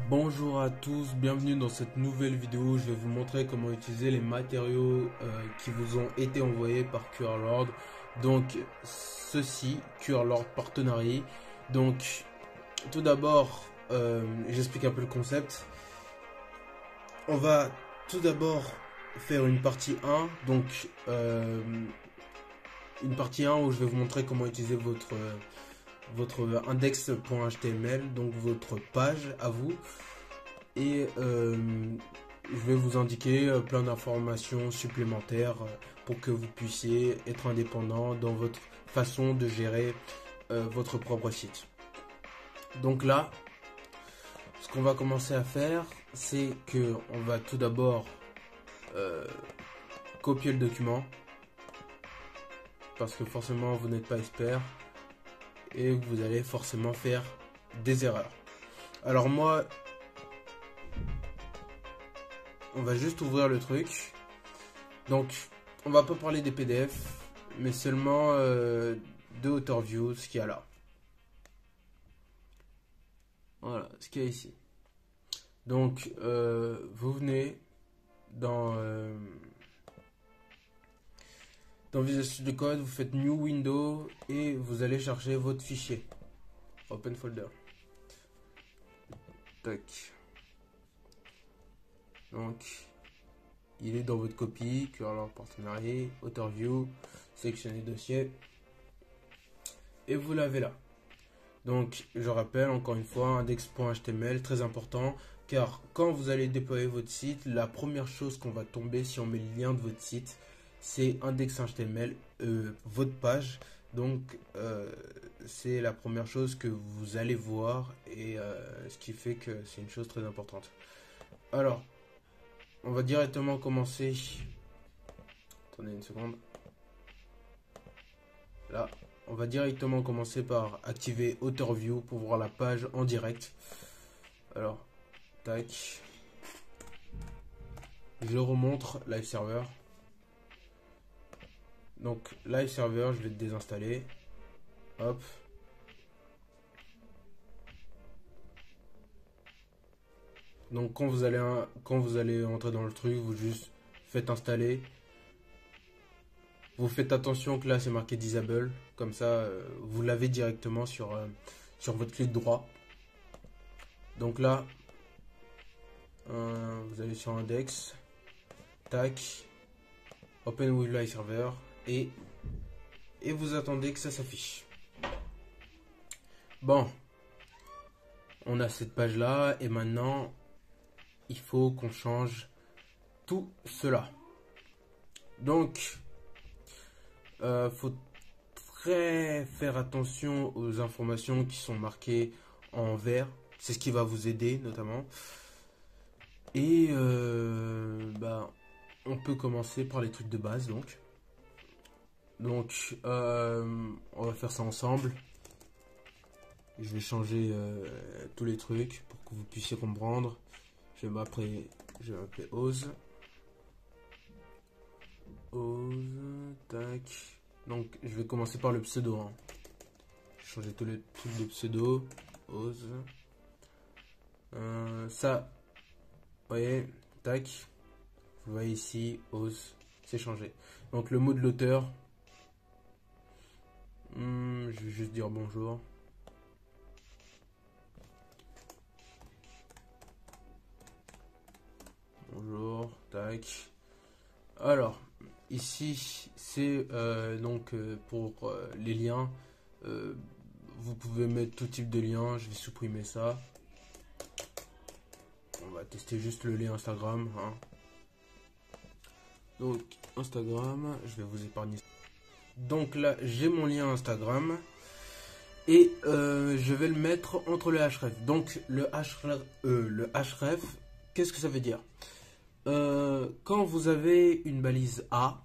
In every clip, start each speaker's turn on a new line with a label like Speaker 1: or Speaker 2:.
Speaker 1: Bonjour à tous, bienvenue dans cette nouvelle vidéo. Je vais vous montrer comment utiliser les matériaux qui vous ont été envoyés par QRLord. Donc ceci, QRLord Partenariat. Donc tout d'abord, j'explique un peu le concept. On va tout d'abord faire une partie 1. Donc une partie 1 où je vais vous montrer comment utiliser votre index.html, donc votre page à vous, et je vais vous indiquer plein d'informations supplémentaires pour que vous puissiez être indépendant dans votre façon de gérer votre propre site. Donc là, ce qu'on va commencer à faire, c'est que on va tout d'abord copier le document, parce que forcément vous n'êtes pas expert et vous allez forcément faire des erreurs. Alors moi, on va juste ouvrir le truc. Donc on va pas parler des PDF, mais seulement de Authorview, ce qu'il y a là. Voilà ce qu'il y a ici. Donc vous venez dans Visual Studio Code, vous faites New Window et vous allez chercher votre fichier. Open Folder. Tac. Donc, il est dans votre copie, QRLord Partenariat, Authorview, sélectionnez dossier. Et vous l'avez là. Donc, je rappelle encore une fois, index.html, très important, car quand vous allez déployer votre site, la première chose qu'on va tomber si on met le lien de votre site, c'est index.html, votre page. Donc, c'est la première chose que vous allez voir et ce qui fait que c'est une chose très importante. Alors, on va directement commencer. Attendez une seconde. Là, on va directement commencer par activer Authorview pour voir la page en direct. Alors, tac. Je remontre Live Server. Donc, Live Server, je vais le désinstaller. Hop. Donc quand vous allez entrer dans le truc, vous juste faites installer. Vous faites attention que là c'est marqué disable, comme ça vous l'avez directement sur votre clic droit. Donc là, vous allez sur index, tac, open with live server et vous attendez que ça s'affiche. Bon, on a cette page là et maintenant il faut qu'on change tout cela. Donc, faut très faire attention aux informations qui sont marquées en vert. C'est ce qui va vous aider notamment. Et on peut commencer par les trucs de base donc. Donc, on va faire ça ensemble. Je vais changer tous les trucs pour que vous puissiez comprendre. Je vais m'appeler Oz. Tac. Donc je vais commencer par le pseudo. Hein. Je vais changer tous les trucs de pseudo. Oz. Ça. Vous voyez. Tac. Vous voyez ici. Oz. C'est changé. Donc le mot de l'auteur. Je vais juste dire bonjour. Bonjour, tac. Alors, ici, c'est donc pour les liens. Vous pouvez mettre tout type de lien. Je vais supprimer ça. On va tester juste le lien Instagram. Hein. Donc, Instagram, je vais vous épargner. Donc là, j'ai mon lien Instagram. Et je vais le mettre entre le href. Donc, le href, qu'est-ce que ça veut dire ? Quand vous avez une balise A,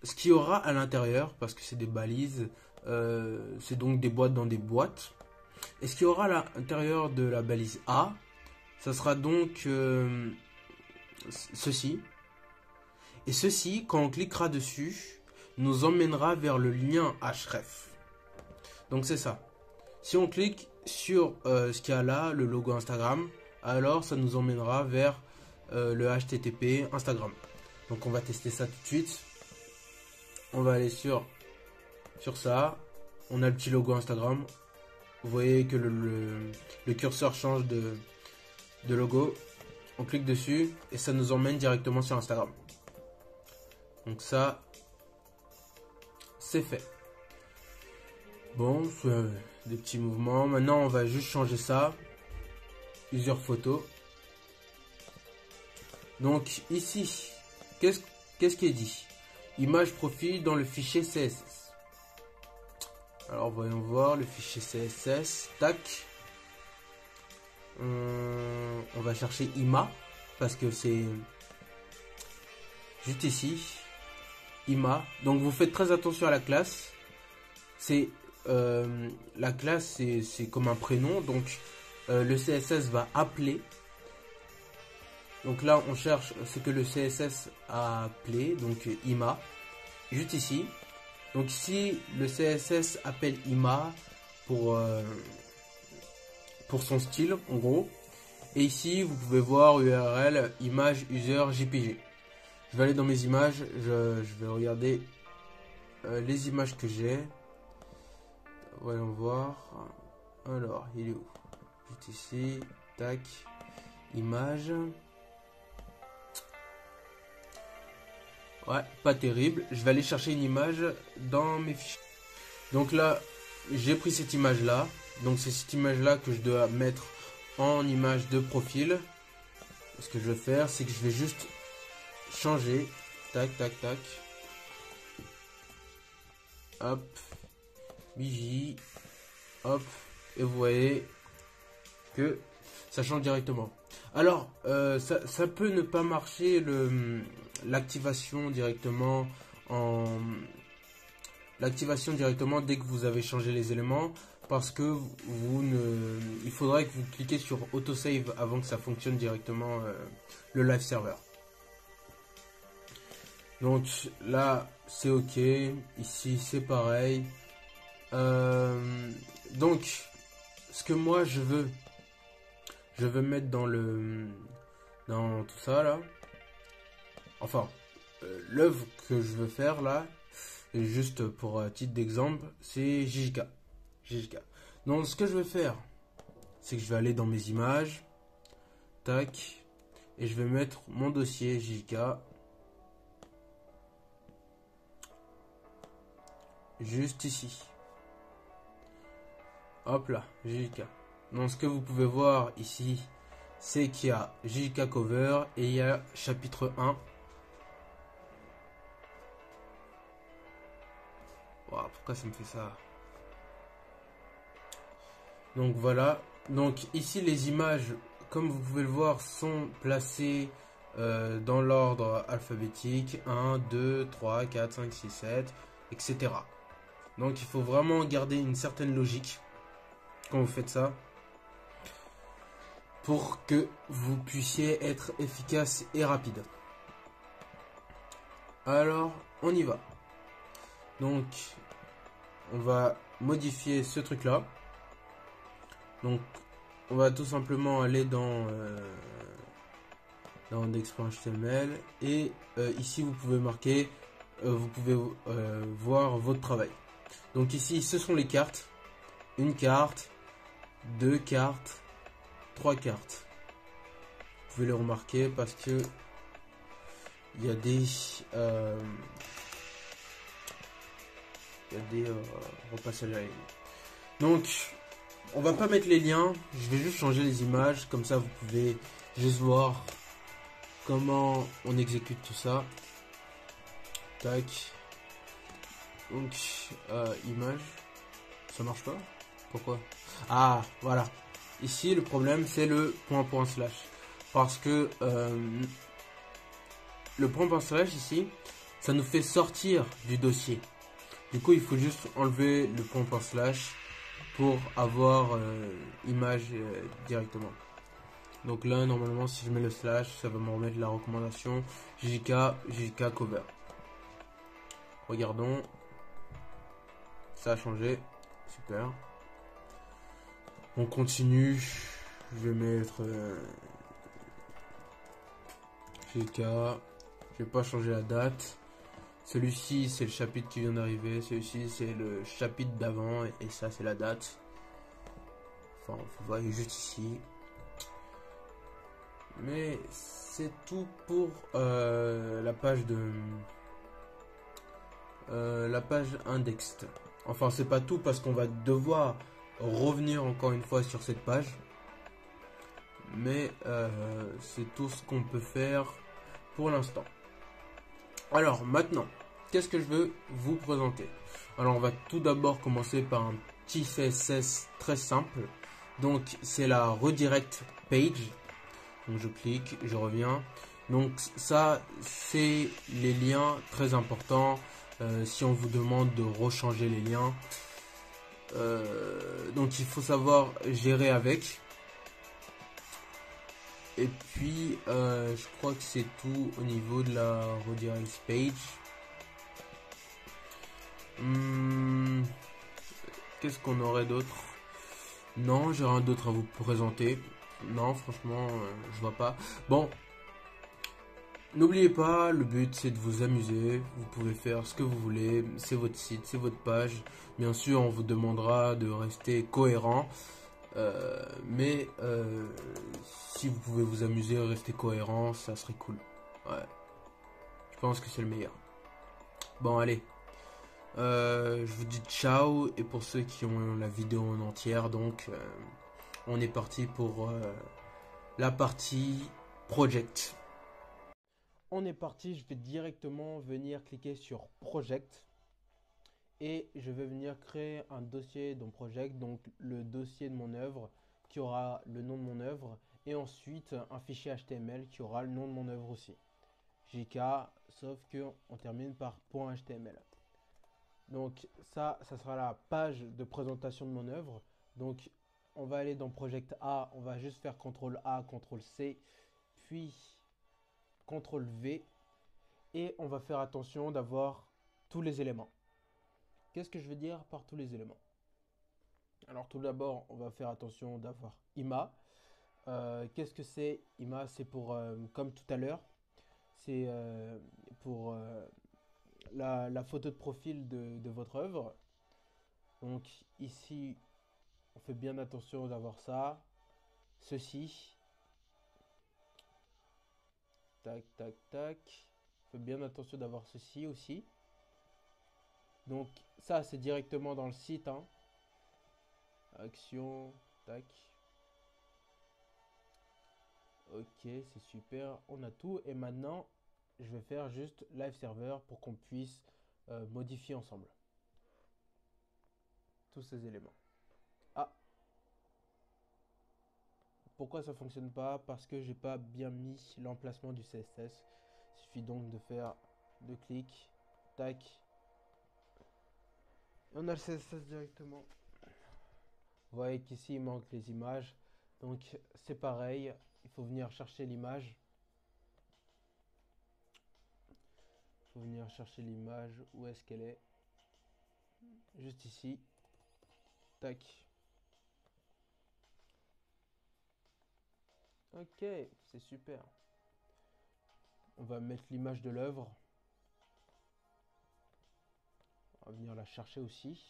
Speaker 1: ce qu'il y aura à l'intérieur, parce que c'est des balises, c'est donc des boîtes dans des boîtes, et ce qu'il y aura à l'intérieur de la balise A, ça sera donc ceci, et ceci, quand on cliquera dessus, nous emmènera vers le lien href. Donc c'est ça. Si on clique sur ce qu'il y a là, le logo Instagram, alors ça nous emmènera vers le HTTP Instagram. Donc on va tester ça tout de suite. On va aller sur ça. On a le petit logo Instagram. Vous voyez que le curseur change de logo. On clique dessus et ça nous emmène directement sur Instagram. Donc ça, c'est fait. Bon, des petits mouvements. Maintenant, on va juste changer ça. User photo. Donc ici, qu'est-ce qui est dit? Image profil dans le fichier CSS. Alors voyons voir le fichier CSS. Tac. On va chercher IMA parce que c'est juste ici. IMA. Donc vous faites très attention à la classe. C'est la classe, c'est comme un prénom. Donc le CSS va appeler. Donc là on cherche ce que le CSS a appelé. Donc IMA. Juste ici. Donc ici le CSS appelle IMA pour son style en gros. Et ici vous pouvez voir URL image user JPG. Je vais aller dans mes images, je vais regarder les images que j'ai. Voyons voir. Alors il est où? Juste ici, tac, image. Ouais, pas terrible. Je vais aller chercher une image dans mes fichiers. Donc là j'ai pris cette image là. Donc c'est cette image là que je dois mettre en image de profil. Ce que je vais faire, c'est que je vais juste changer. Tac, tac, tac. Hop. BJ. Hop. Et vous voyez que ça change directement. Alors, ça peut ne pas marcher l'activation directement dès que vous avez changé les éléments. Parce que il faudrait que vous cliquiez sur autosave avant que ça fonctionne directement le live server. Donc là c'est ok, ici c'est pareil. Donc ce que moi je veux mettre dans tout ça là. Enfin l'œuvre que je veux faire là, juste pour titre d'exemple, c'est JJK. Donc ce que je vais faire, c'est que je vais aller dans mes images, tac, et je vais mettre mon dossier JJK juste ici. Hop là, JJK. Donc ce que vous pouvez voir ici, c'est qu'il y a JJK cover et il y a chapitre 1. Wow, pourquoi ça me fait ça? Donc voilà, donc ici les images, comme vous pouvez le voir, sont placées dans l'ordre alphabétique, 1, 2, 3, 4, 5, 6, 7, etc. Donc il faut vraiment garder une certaine logique quand vous faites ça, pour que vous puissiez être efficace et rapide. Alors, on y va. Donc, on va modifier ce truc-là. Donc, on va tout simplement aller dans index.html et ici vous pouvez marquer, vous pouvez voir votre travail. Donc ici, ce sont les cartes. Une carte, deux cartes, trois cartes. Vous pouvez les remarquer parce que il y a des repassages à ligne. Donc on va pas mettre les liens, je vais juste changer les images, comme ça vous pouvez juste voir comment on exécute tout ça. Tac. Donc image, ça marche pas? Pourquoi? Ah voilà, ici le problème c'est le point slash, parce que le point slash ici ça nous fait sortir du dossier. Du coup il faut juste enlever le point slash pour avoir image directement. Donc là normalement si je mets le slash, ça va me remettre la recommandation JJK cover. Regardons, ça a changé, super. On continue, Je vais mettre GK. Je vais pas changer la date. Celui-ci, c'est le chapitre qui vient d'arriver. Celui-ci, c'est le chapitre d'avant. Et ça, c'est la date. Enfin, vous voyez juste ici. Mais c'est tout pour la page de la page indexed. Enfin, c'est pas tout parce qu'on va devoir revenir encore une fois sur cette page. Mais c'est tout ce qu'on peut faire pour l'instant. Alors maintenant, qu'est-ce que je veux vous présenter? Alors on va tout d'abord commencer par un petit CSS très simple. Donc c'est la redirect page. Donc je clique, je reviens. Donc ça c'est les liens très importants. Si on vous demande de rechanger les liens. Donc il faut savoir gérer avec. Et puis je crois que c'est tout au niveau de la redirect page. Qu'est-ce qu'on aurait d'autre? Non, j'ai rien d'autre à vous présenter. Non, franchement, je vois pas. Bon, n'oubliez pas, le but c'est de vous amuser. Vous pouvez faire ce que vous voulez. C'est votre site, c'est votre page. Bien sûr, on vous demandera de rester cohérent. Mais si vous pouvez vous amuser, rester cohérent, ça serait cool. Ouais, je pense que c'est le meilleur. Bon, allez. Je vous dis ciao, et pour ceux qui ont la vidéo en entière, donc on est parti pour la partie project. On est parti, je vais directement venir cliquer sur project et je vais venir créer un dossier dans project, donc le dossier de mon œuvre qui aura le nom de mon œuvre et ensuite un fichier HTML qui aura le nom de mon œuvre aussi. JK, sauf que on termine par .html. Donc ça sera la page de présentation de mon œuvre. Donc on va aller dans Project A, on va juste faire CTRL A, CTRL C, puis CTRL V. Et on va faire attention d'avoir tous les éléments. Qu'est-ce que je veux dire par tous les éléments? Alors tout d'abord, on va faire attention d'avoir IMA. Qu'est-ce que c'est IMA? C'est pour, comme tout à l'heure, c'est pour la photo de profil de votre œuvre. Donc ici, on fait bien attention d'avoir ça. Ceci. Tac, tac, tac. On fait bien attention d'avoir ceci aussi. Donc ça, c'est directement dans le site. Hein. Action. Tac. Ok, c'est super. On a tout. Et maintenant, je vais faire juste live server pour qu'on puisse modifier ensemble tous ces éléments. Ah, pourquoi ça fonctionne pas? Parce que j'ai pas bien mis l'emplacement du CSS. Il suffit donc de faire deux clics, tac. Et on a le CSS directement. Vous voyez qu'ici il manque les images. Donc c'est pareil, il faut venir chercher l'image. Il faut venir chercher l'image. Où est-ce qu'elle est? Juste ici. Tac. Ok, c'est super. On va mettre l'image de l'œuvre. On va venir la chercher aussi.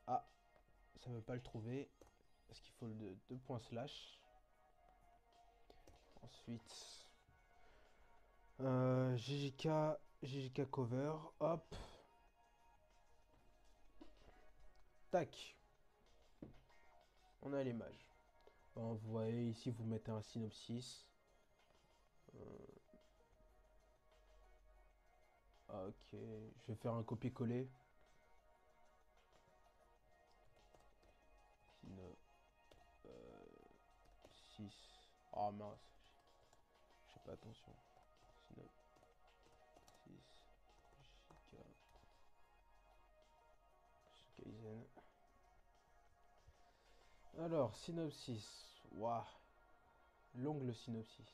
Speaker 1: Ah, ça ne veut pas le trouver. Parce qu'il faut le deux points slash. Ensuite, GGK cover. Hop. Tac. On a l'image. Bon, vous voyez ici, vous mettez un synopsis. Ok, je vais faire un copier-coller. Synopsis. Oh mince. Je fais pas attention. Synopsis. Kaizen. Alors, synopsis. Waouh. L'ongle synopsis.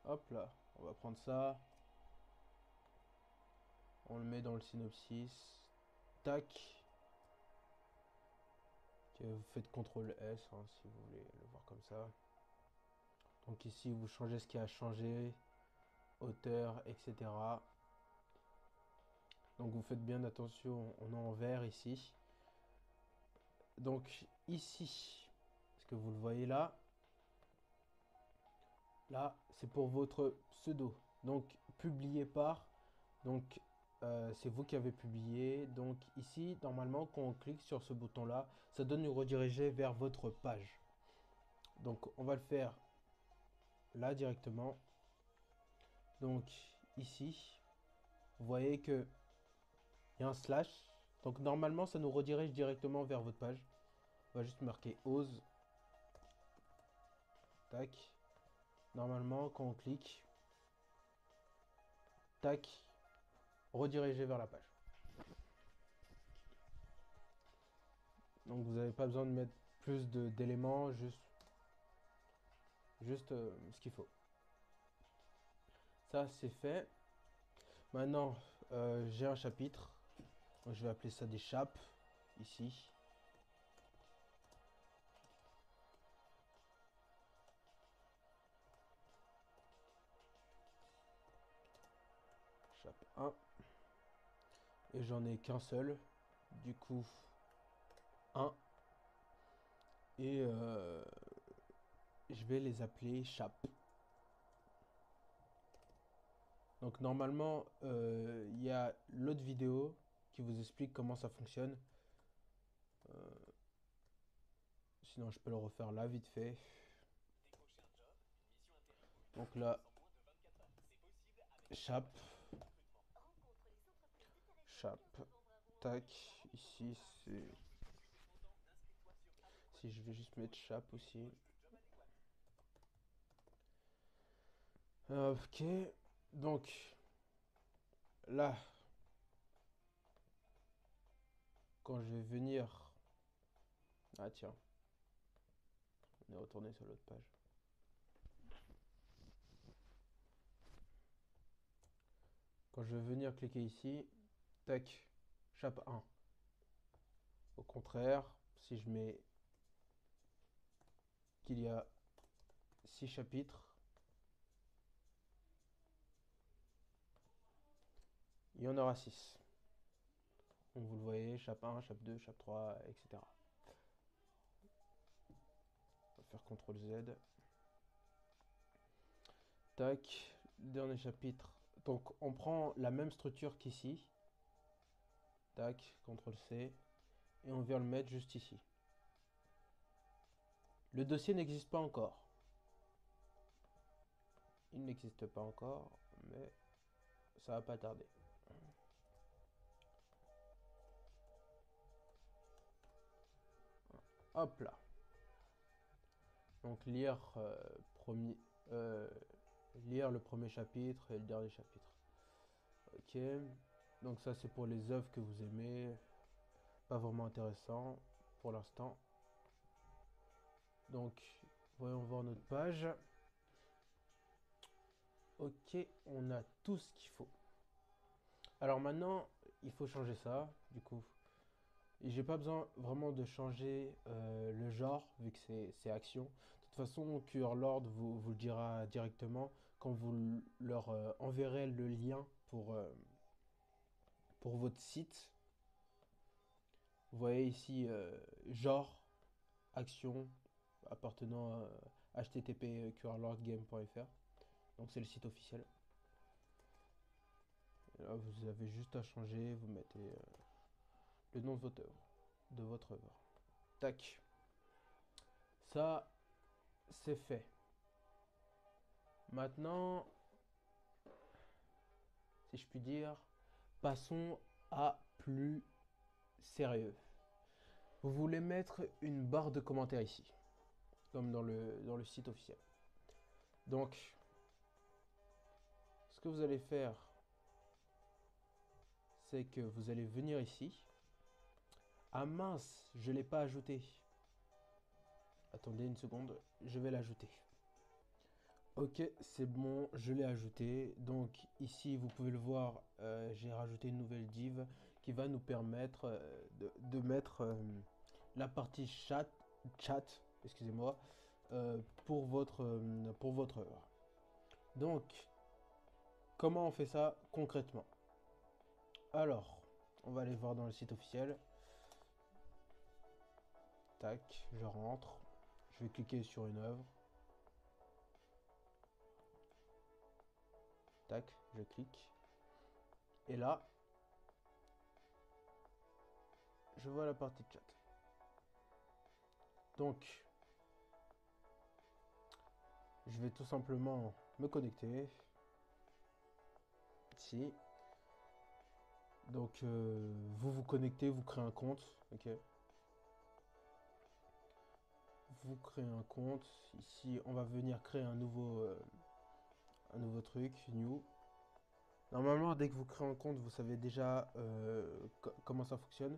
Speaker 1: Hop là. On va prendre ça. On le met dans le synopsis. Tac. Okay, vous faites CTRL S hein, si vous voulez le voir comme ça. Donc ici, vous changez ce qui a changé. Hauteur, etc. Donc vous faites bien attention, on est en vert ici. Donc ici, est-ce que vous le voyez là? Là, c'est pour votre pseudo. Donc publié par. Donc c'est vous qui avez publié. Donc ici, normalement, quand on clique sur ce bouton-là, ça donne nous rediriger vers votre page. Donc on va le faire là directement. Donc ici, vous voyez que il y a un slash. Donc normalement, ça nous redirige directement vers votre page. On va juste marquer ose. Tac. Normalement, quand on clique, tac, rediriger vers la page. Donc vous n'avez pas besoin de mettre plus d'éléments, juste ce qu'il faut. Ça, c'est fait. Maintenant, j'ai un chapitre. Donc, je vais appeler ça des chapes, ici. Chape 1. Et j'en ai qu'un seul. Du coup, 1. Et je vais les appeler chapes. Donc normalement, il y a l'autre vidéo qui vous explique comment ça fonctionne. Sinon, je peux le refaire là, vite fait. Donc là, chape. Chape. Tac. Ici, c'est... Si je vais juste mettre chape aussi. Ok. Donc, là, quand je vais venir... Ah tiens. On est retourné sur l'autre page. Quand je vais venir cliquer ici, tac, chape 1. Au contraire, si je mets qu'il y a 6 chapitres, il y en aura 6. Donc vous le voyez, chape 1, chape 2, chape 3, etc. On va faire CTRL Z. Tac, dernier chapitre. Donc on prend la même structure qu'ici. Tac, CTRL C. Et on vient le mettre juste ici. Le dossier n'existe pas encore. Il n'existe pas encore, mais ça va pas tarder. Hop là. Donc lire, lire le premier chapitre et le dernier chapitre. Ok. Donc ça c'est pour les œuvres que vous aimez. Pas vraiment intéressant pour l'instant. Donc voyons voir notre page. Ok, on a tout ce qu'il faut. Alors maintenant, il faut changer ça. Du coup, j'ai pas besoin vraiment de changer le genre vu que c'est action. De toute façon, QRLord vous le dira directement quand vous leur enverrez le lien pour votre site. Vous voyez ici genre action appartenant à http qrlordgame.fr. Donc c'est le site officiel. Et là, vous avez juste à changer, vous mettez le nom de votre œuvre. Tac. Ça, c'est fait. Maintenant, si je puis dire, passons à plus sérieux. Vous voulez mettre une barre de commentaires ici, comme dans le site officiel. Donc, ce que vous allez faire, c'est que vous allez venir ici. Ah mince, je ne l'ai pas ajouté. Attendez une seconde, je vais l'ajouter. Ok, c'est bon, je l'ai ajouté. Donc ici, vous pouvez le voir, j'ai rajouté une nouvelle div qui va nous permettre de mettre la partie chat, excusez-moi, pour votre œuvre. Donc, comment on fait ça concrètement? Alors, on va aller voir dans le site officiel. Tac, je rentre. Je vais cliquer sur une œuvre. Tac, je clique. Et là, je vois la partie chat. Donc, je vais tout simplement me connecter. Ici. Donc, vous vous connectez, vous créez un compte. Ok. Vous créez un compte. Ici, on va venir créer un nouveau truc, new. Normalement, dès que vous créez un compte, vous savez déjà comment ça fonctionne.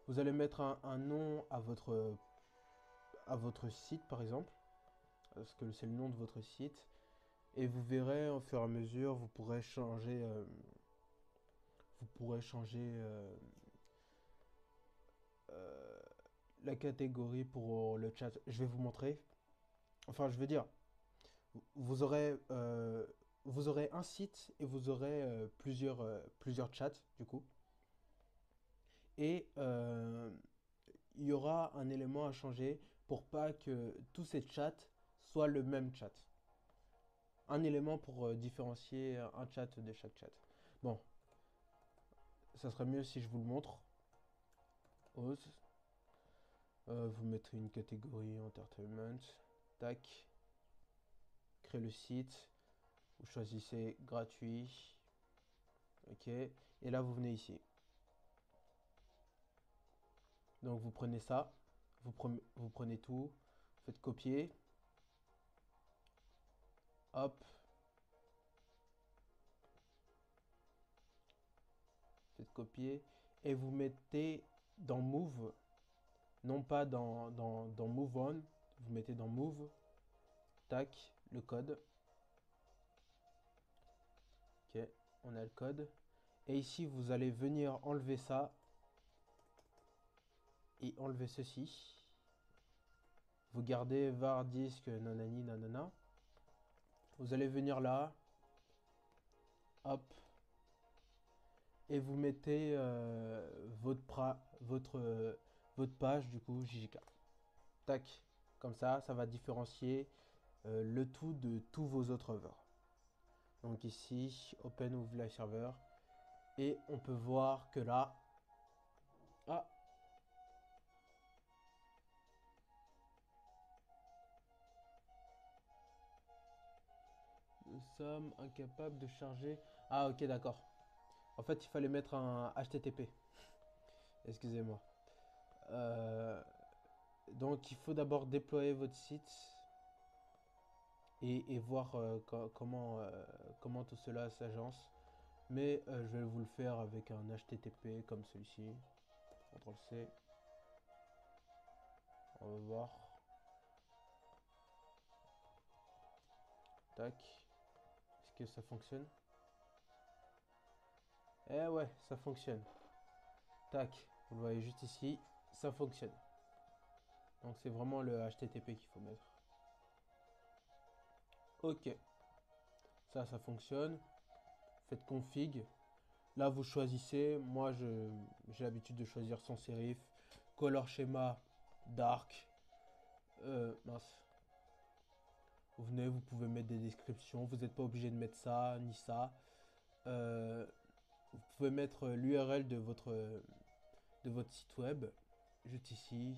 Speaker 1: Vous allez mettre un nom à votre site, par exemple, parce que c'est le nom de votre site. Et vous verrez, au fur et à mesure, vous pourrez changer euh, la catégorie pour le chat. Je vais vous montrer. Enfin, je veux dire, vous aurez, euh, vous aurez un site et vous aurez plusieurs chats, du coup. Et il y aura un élément à changer pour pas que tous ces chats soient le même chat. Un élément pour différencier un chat de chaque chat. Bon, ça serait mieux si je vous le montre. Ose. Vous mettrez une catégorie entertainment. Tac. Créez le site. Vous choisissez gratuit. Ok. Et là, vous venez ici. Donc, vous prenez ça. Vous prenez tout. Vous faites copier. Hop. Faites copier. Et vous mettez dans Move. Non pas dans Move On. Vous mettez dans Move. Tac. Le code. Ok. On a le code. Et ici, vous allez venir enlever ça. Et enlever ceci. Vous gardez var disque nanani nanana. Vous allez venir là. Hop. Et vous mettez votre page du coup JJK. Tac. Comme ça va différencier le tout de tous vos autres œuvres. Donc ici, Open with Live Server. Et on peut voir que là... Ah, nous sommes incapables de charger... Ah ok, d'accord. En fait, il fallait mettre un HTTP. Excusez-moi. Euh, donc, il faut d'abord déployer votre site et voir comment tout cela s'agence. Mais je vais vous le faire avec un HTTP comme celui-ci. CTRL C. On va voir. Tac. Est-ce que ça fonctionne? Eh ouais, ça fonctionne. Tac. Vous le voyez juste ici. Ça fonctionne. Donc c'est vraiment le HTTP qu'il faut mettre. Ok. Ça fonctionne. Faites config. Là, vous choisissez. Moi, j'ai l'habitude de choisir sans serif. Color schéma dark. Mince. Vous venez, vous pouvez mettre des descriptions. Vous n'êtes pas obligé de mettre ça ni ça. Euh, vous pouvez mettre l'URL de votre site web. Juste ici.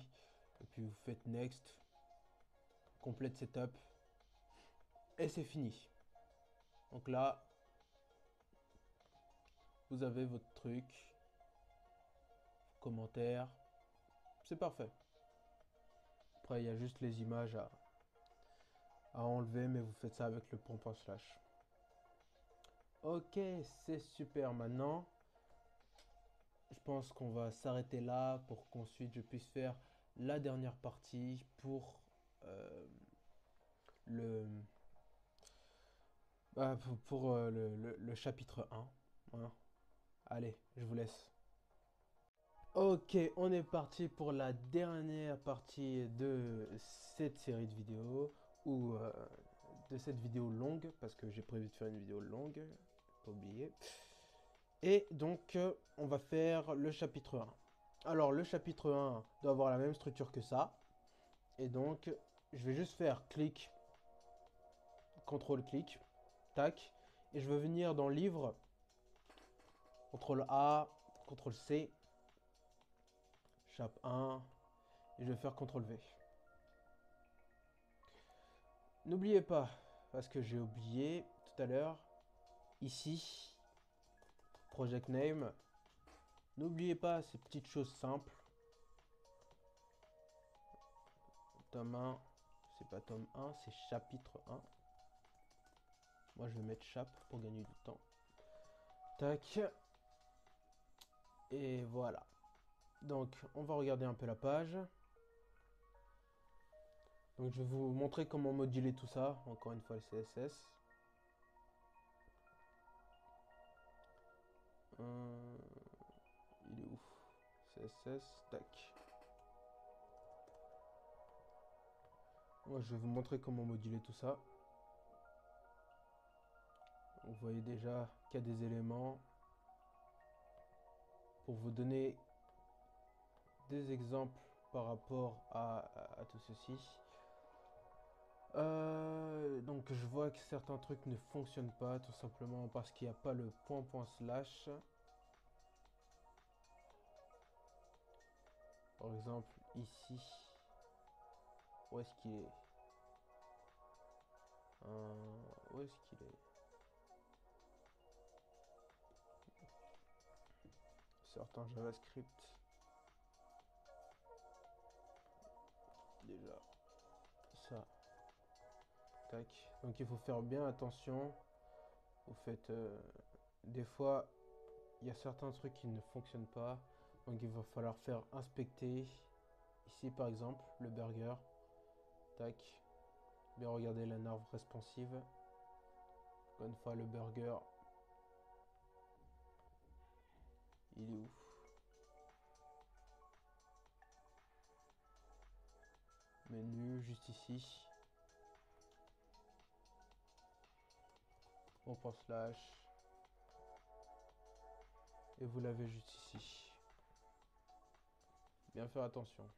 Speaker 1: Et puis vous faites next. Complete setup. Et c'est fini. Donc là, vous avez votre truc. Commentaire. C'est parfait. Après, il y a juste les images à enlever, mais vous faites ça avec le pompe slash. Ok, c'est super maintenant. Je pense qu'on va s'arrêter là pour qu'ensuite je puisse faire la dernière partie pour euh, le, Bah, pour, le chapitre 1. Hein. Allez, je vous laisse. Ok, on est parti pour la dernière partie de cette série de vidéos, ou de cette vidéo longue, parce que j'ai prévu de faire une vidéo longue, pas oublier. Et donc, on va faire le chapitre 1. Alors, le chapitre 1 doit avoir la même structure que ça. Et donc, je vais juste faire clic, CTRL-clic, tac. Et je vais venir dans livre, CTRL-A, CTRL-C, chap 1, et je vais faire CTRL-V. N'oubliez pas, parce que j'ai oublié tout à l'heure, ici, project name, n'oubliez pas ces petites choses simples. Tome 1, c'est pas tome 1, c'est chapitre 1. Moi je vais mettre chap pour gagner du temps. Tac. Et voilà. Donc on va regarder un peu la page. Donc je vais vous montrer comment moduler tout ça. Encore une fois le CSS. Il est où? CSS, tac. Moi je vais vous montrer comment moduler tout ça. Vous voyez déjà qu'il y a des éléments. Pour vous donner des exemples par rapport à tout ceci. Donc je vois que certains trucs ne fonctionnent pas tout simplement parce qu'il n'y a pas le point slash. Par exemple ici. Où est-ce qu'il est, où est-ce qu'il est? Certains JavaScript. Déjà. Ça. Tac. Donc il faut faire bien attention. Au fait, des fois, il y a certains trucs qui ne fonctionnent pas. Donc il va falloir faire inspecter. Ici par exemple, le burger. Tac. Bien regarder la nerve responsive. Encore une fois, le burger. Il est où? Menu, juste ici. On prend slash. Et vous l'avez juste ici. Bien faire attention.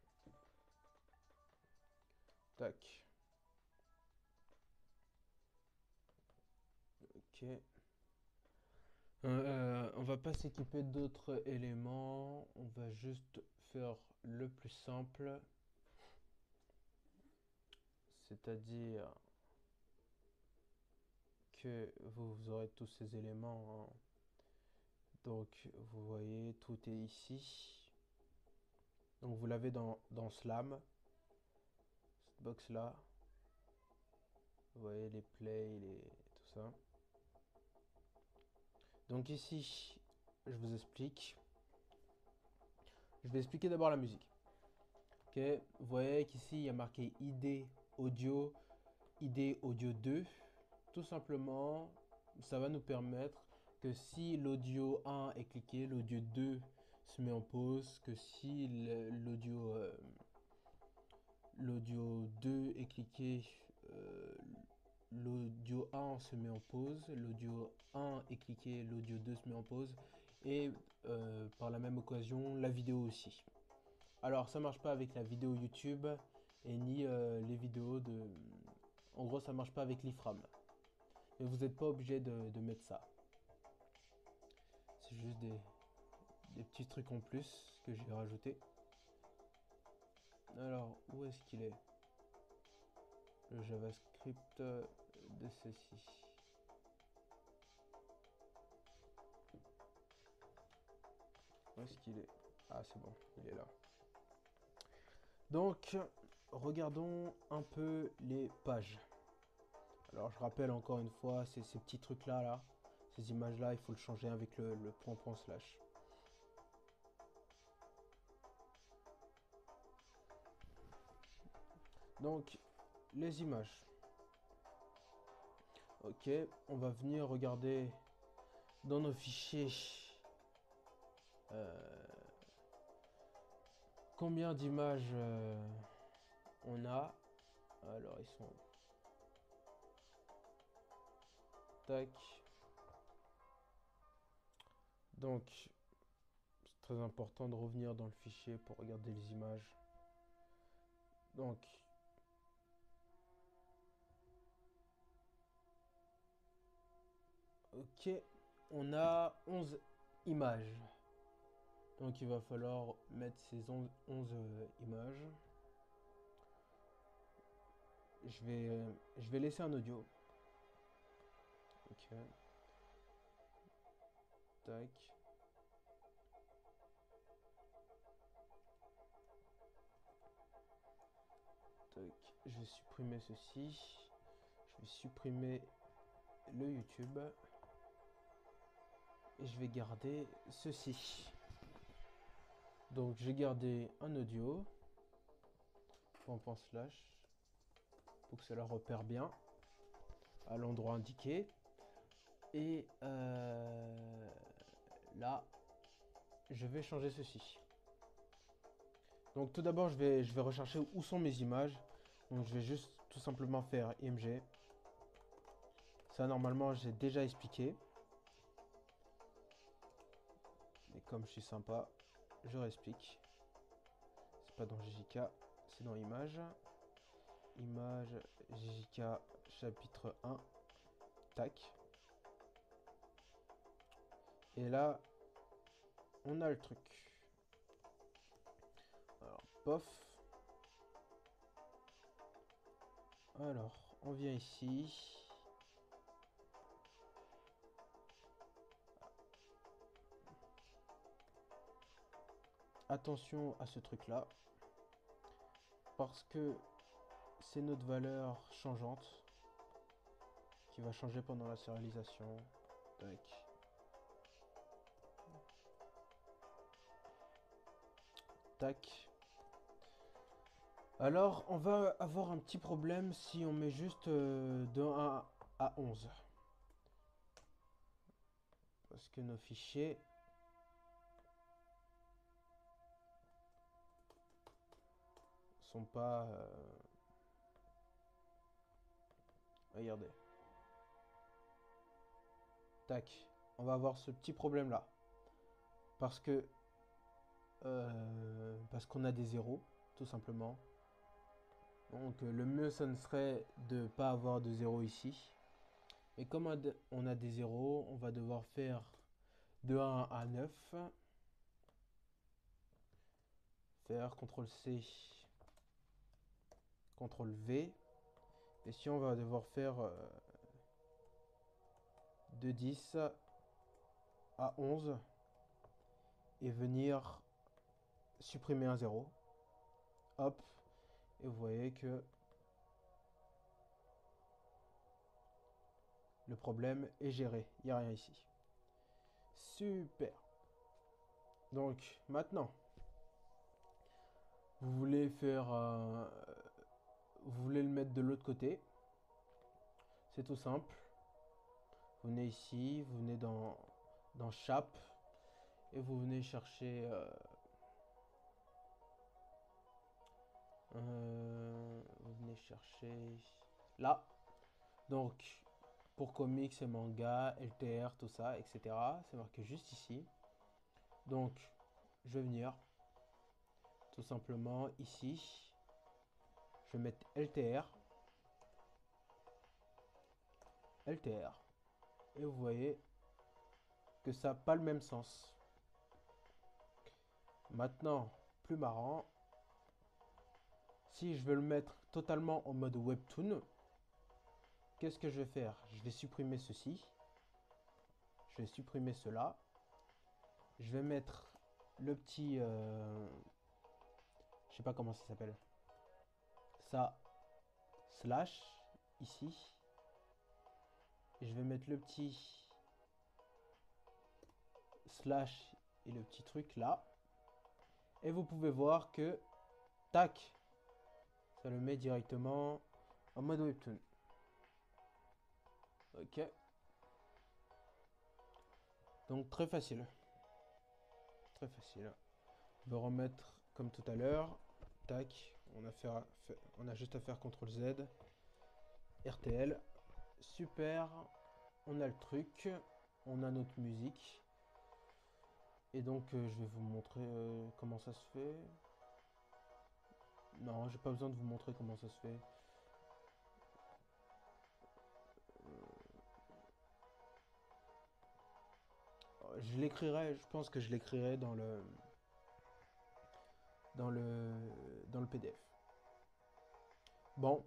Speaker 1: Tac. Ok. On va pas s'équiper d'autres éléments. On va juste faire le plus simple. C'est-à-dire que vous aurez tous ces éléments. Hein. Donc vous voyez, tout est ici. Donc vous l'avez dans Slam. Cette box là. Vous voyez les plays, tout ça. Donc ici, je vous explique. Je vais expliquer d'abord la musique. Ok, vous voyez qu'ici il y a marqué ID audio, ID audio 2. Tout simplement, ça va nous permettre que si l'audio 1 est cliqué, l'audio 2 se met en pause, que si l'audio 2 est cliqué, l'audio 1 se met en pause, l'audio 1 est cliqué, l'audio 2 se met en pause, et par la même occasion, la vidéo aussi. Alors, ça marche pas avec la vidéo YouTube, et ni les vidéos de... En gros, ça marche pas avec l'IFRAM. Mais vous n'êtes pas obligé de mettre ça. C'est juste des petits trucs en plus que j'ai rajouté. Alors, où est-ce qu'il est? Le JavaScript de ceci. Où est-ce qu'il est? Ah, c'est bon, il est là. Donc, regardons un peu les pages. Alors, je rappelle encore une fois, c'est ces petits trucs-là, là. Ces images-là, il faut le changer avec le point slash. Donc, les images. Ok, on va venir regarder dans nos fichiers combien d'images on a. Alors ils sont tac. Donc c'est très important de revenir dans le fichier pour regarder les images. Donc ok, on a 11 images. Donc il va falloir mettre ces 11 images. Je vais laisser un audio. Ok. Tac. Tac. Je vais supprimer ceci. Je vais supprimer le YouTube. Et je vais garder ceci. Donc j'ai gardé un audio. // pour que cela repère bien à l'endroit indiqué. Et là, je vais changer ceci. Donc tout d'abord, je vais rechercher où sont mes images. Donc je vais juste tout simplement faire img. Ça, normalement, j'ai déjà expliqué. Mais comme je suis sympa, je réexplique. C'est pas dans JJK, c'est dans Images. Image, JJK, chapitre 1. Tac. Et là, on a le truc. Alors, pof. Alors, on vient ici. Attention à ce truc là. Parce que c'est notre valeur changeante qui va changer pendant la sérialisation. Tac. Tac. Alors, on va avoir un petit problème si on met juste de 1 à 11. Parce que nos fichiers sont pas... Regardez. Tac. On va avoir ce petit problème là. Parce que... parce qu'on a des zéros, tout simplement. Donc le mieux, ça ne serait de ne pas avoir de zéro ici. Et comme on a des zéros, on va devoir faire de 1 à 9. Faire CTRL-C, CTRL-V. Et si on va devoir faire de 10 à 11 et venir supprimer un 0. Hop. Et vous voyez que le problème est géré. Il n'y a rien ici. Super. Donc maintenant, vous voulez faire... vous voulez le mettre de l'autre côté. C'est tout simple. Vous venez ici, vous venez dans Shap et vous venez chercher vous venez chercher là. Donc pour comics et manga, LTR, tout ça, etc. C'est marqué juste ici. Donc je vais venir tout simplement ici. Je vais mettre LTR. LTR. Et vous voyez que ça n'a pas le même sens. Maintenant, plus marrant, si je veux le mettre totalement en mode webtoon, qu'est-ce que je vais faire? Je vais supprimer ceci. Je vais supprimer cela. Je vais mettre le petit... je sais pas comment ça s'appelle. Ça, slash, ici. Et je vais mettre le petit slash et le petit truc là. Et vous pouvez voir que, tac, ça le met directement en mode webtoon. Ok. Donc très facile. Très facile. On va remettre comme tout à l'heure. Tac. On a juste à faire CTRL Z. RTL. Super. On a le truc. On a notre musique. Et donc je vais vous montrer comment ça se fait. Non, j'ai pas besoin de vous montrer comment ça se fait. Je l'écrirai, je pense que je l'écrirai dans le dans le PDF. Bon,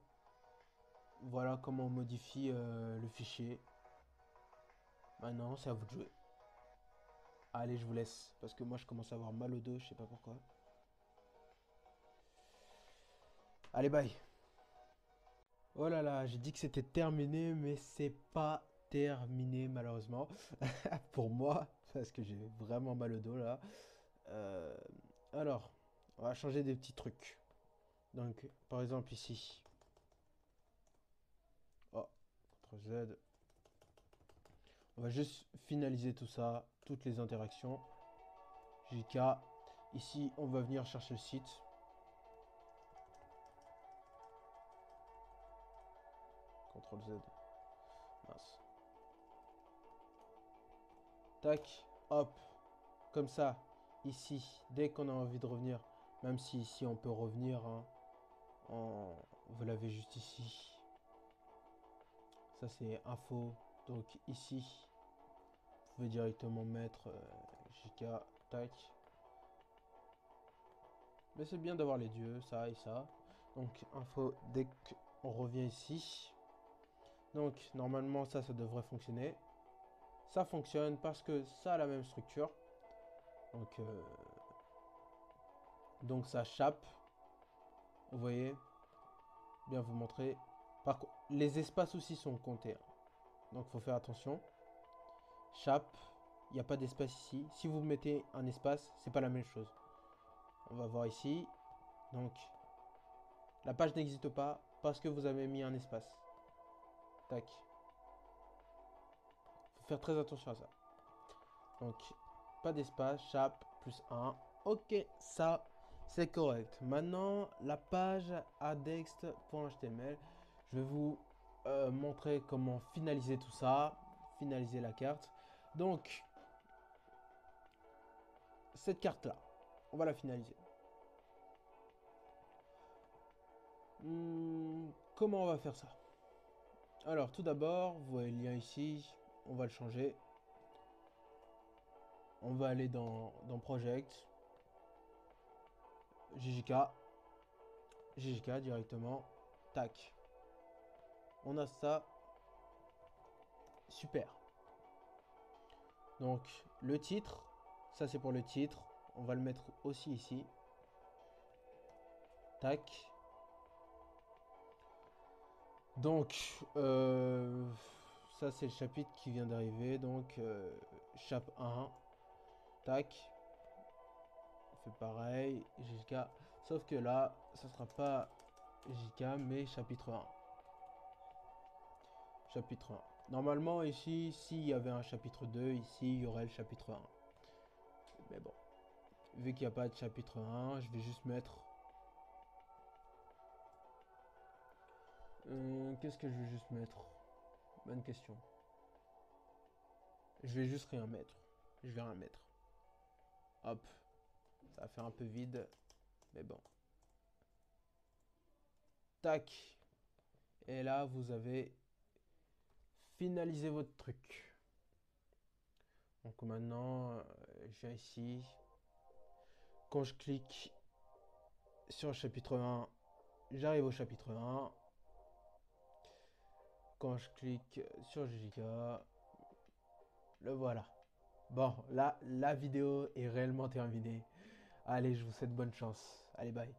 Speaker 1: voilà comment on modifie le fichier. Maintenant, c'est à vous de jouer. Allez, je vous laisse parce que moi je commence à avoir mal au dos, je sais pas pourquoi. Allez, bye. Oh là là, j'ai dit que c'était terminé, mais c'est pas terminé malheureusement pour moi parce que j'ai vraiment mal au dos là. Euh, alors, on va changer des petits trucs. Donc, par exemple ici. Oh, CTRL Z. On va juste finaliser tout ça, toutes les interactions. JK. Ici, on va venir chercher le site. CTRL Z. Mince. Tac, hop. Comme ça, ici, dès qu'on a envie de revenir, même si ici on peut revenir, hein, vous l'avez juste ici. Ça c'est info. Donc ici, vous pouvez directement mettre JK, tac. Mais c'est bien d'avoir les dieux, ça et ça. Donc info, dès qu'on revient ici. Donc normalement ça devrait fonctionner. Ça fonctionne parce que ça a la même structure. Donc ça chape. Vous voyez, bien vous montrer. Par contre, les espaces aussi sont comptés, hein. Donc il faut faire attention. Chape, il n'y a pas d'espace ici. Si vous mettez un espace, c'est pas la même chose. On va voir ici. Donc la page n'existe pas parce que vous avez mis un espace. Tac. Faut faire très attention à ça. Donc pas d'espace, chape, plus 1. Ok, ça c'est correct. Maintenant, la page index.html. Je vais vous montrer comment finaliser tout ça. Finaliser la carte. Donc, cette carte-là, on va la finaliser. Comment on va faire ça? Alors, tout d'abord, vous voyez le lien ici. On va le changer. On va aller dans Project. JJK. JJK directement. Tac. On a ça. Super. Donc, le titre. Ça, c'est pour le titre. On va le mettre aussi ici. Tac. Donc, ça, c'est le chapitre qui vient d'arriver. Donc, chap 1. Tac. On fait pareil. JK. Sauf que là, ça sera pas JK, mais chapitre 1. Chapitre 1. Normalement, ici, s'il y avait un chapitre 2, ici, il y aurait le chapitre 1. Mais bon, vu qu'il n'y a pas de chapitre 1, je vais juste mettre... qu'est-ce que je vais juste mettre? Bonne question. Je vais juste rien mettre. Je vais rien mettre. Hop. Ça va faire un peu vide. Mais bon. Tac. Et là, vous avez finalisé votre truc. Donc maintenant, je viens ici. Quand je clique sur le chapitre 1, j'arrive au chapitre 1. Quand je clique sur JK, le voilà. Bon, là, la vidéo est réellement terminée. Allez, je vous souhaite bonne chance. Allez, bye.